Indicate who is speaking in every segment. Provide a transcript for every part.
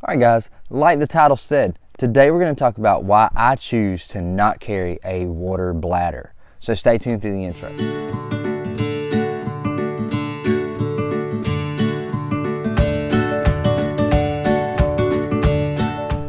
Speaker 1: Alright guys, like the title said, today we're going to talk about why I choose to not carry a water bladder. So stay tuned through the intro.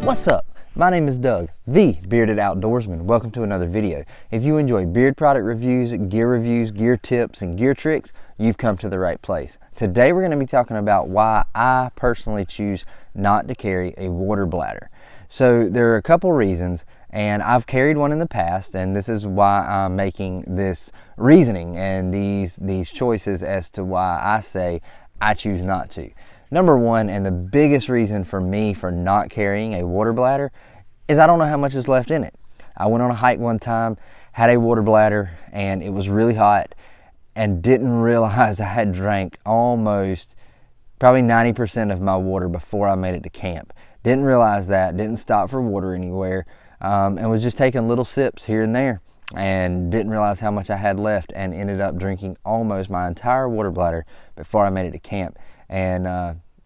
Speaker 1: What's up? My name is Doug, the Bearded Outdoorsman. Welcome to another video. If you enjoy beard product reviews, gear tips, and gear tricks, you've come to the right place. Today we're going to be talking about why I personally choose not to carry a water bladder. So there are a couple reasons, and I've carried one in the past, and this is why I'm making this reasoning and these choices as to why I say I choose not to. Number one, and the biggest reason for me for not carrying a water bladder, is I don't know how much is left in it. I went on a hike one time, had a water bladder, and it was really hot, and didn't realize I had drank almost probably 90% of my water before I made it to camp. Didn't realize that, didn't stop for water anywhere, and was just taking little sips here and there, and didn't realize how much I had left, and ended up drinking almost my entire water bladder before I made it to camp. And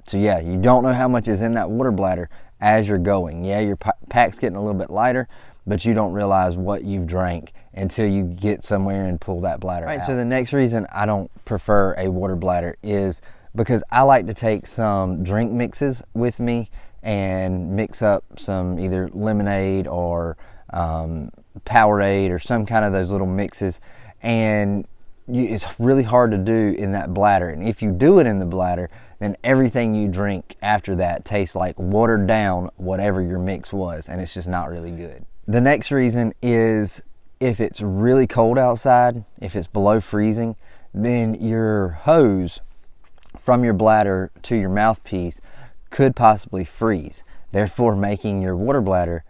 Speaker 1: so yeah, you don't know how much is in that water bladder as you're going. Yeah, your pack's getting a little bit lighter, but you don't realize what you've drank until you get somewhere and pull that bladder out. So the next reason I don't prefer a water bladder is because I like to take some drink mixes with me and mix up some either lemonade or Powerade or some kind of those little mixes, and it's really hard to do in that bladder. And if you do it in the bladder, then everything you drink after that tastes like watered down whatever your mix was, and it's just not really good. The next reason is if it's really cold outside, if it's below freezing, then your hose from your bladder to your mouthpiece could possibly freeze, therefore making your water bladder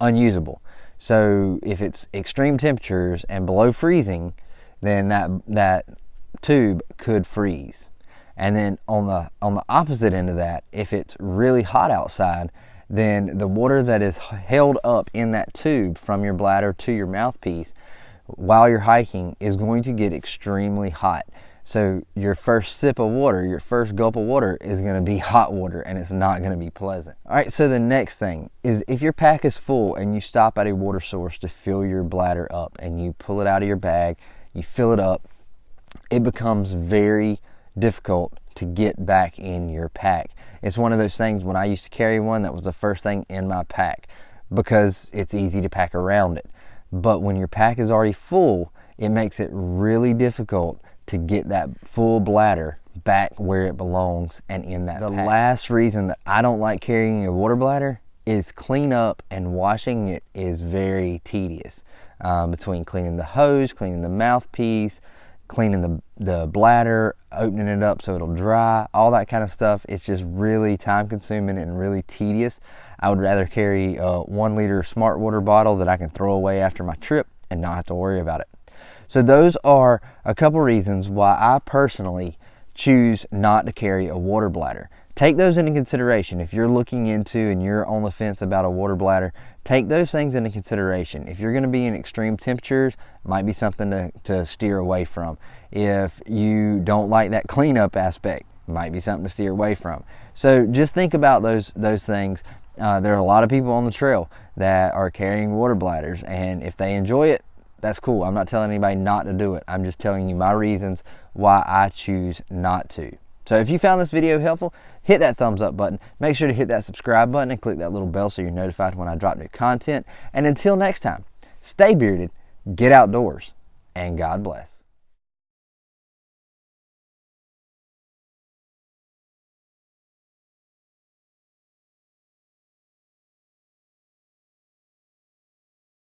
Speaker 1: unusable. So if it's extreme temperatures and below freezing, then that tube could freeze. And then on the opposite end of that, if it's really hot outside, then the water that is held up in that tube from your bladder to your mouthpiece while you're hiking is going to get extremely hot. So your first sip of water, your first gulp of water is going to be hot water, and it's not going to be pleasant. All right, so the next thing is if your pack is full and you stop at a water source to fill your bladder up and you pull it out of your bag, you fill it up, it becomes very difficult to get back in your pack. It's one of those things, when I used to carry one, that was the first thing in my pack because it's easy to pack around it. But when your pack is already full, it makes it really difficult to get that full bladder back where it belongs and in that pack. The last reason that I don't like carrying a water bladder is clean up and washing it is very tedious. Between cleaning the hose, cleaning the mouthpiece, cleaning the bladder, opening it up so it'll dry, all that kind of stuff, it's just really time consuming and really tedious. I would rather carry a 1 liter smart water bottle that I can throw away after my trip and not have to worry about it. So those are a couple reasons why I personally choose not to carry a water bladder. Take those into consideration. If you're looking into and you're on the fence about a water bladder, take those things into consideration. If you're going to be in extreme temperatures, it might be something to steer away from. If you don't like that cleanup aspect, it might be something to steer away from. So just think about those things. There are a lot of people on the trail that are carrying water bladders, and if they enjoy it, that's cool. I'm not telling anybody not to do it. I'm just telling you my reasons why I choose not to. So if you found this video helpful, hit that thumbs up button. Make sure to hit that subscribe button and click that little bell so you're notified when I drop new content. And until next time, stay bearded, get outdoors, and God bless.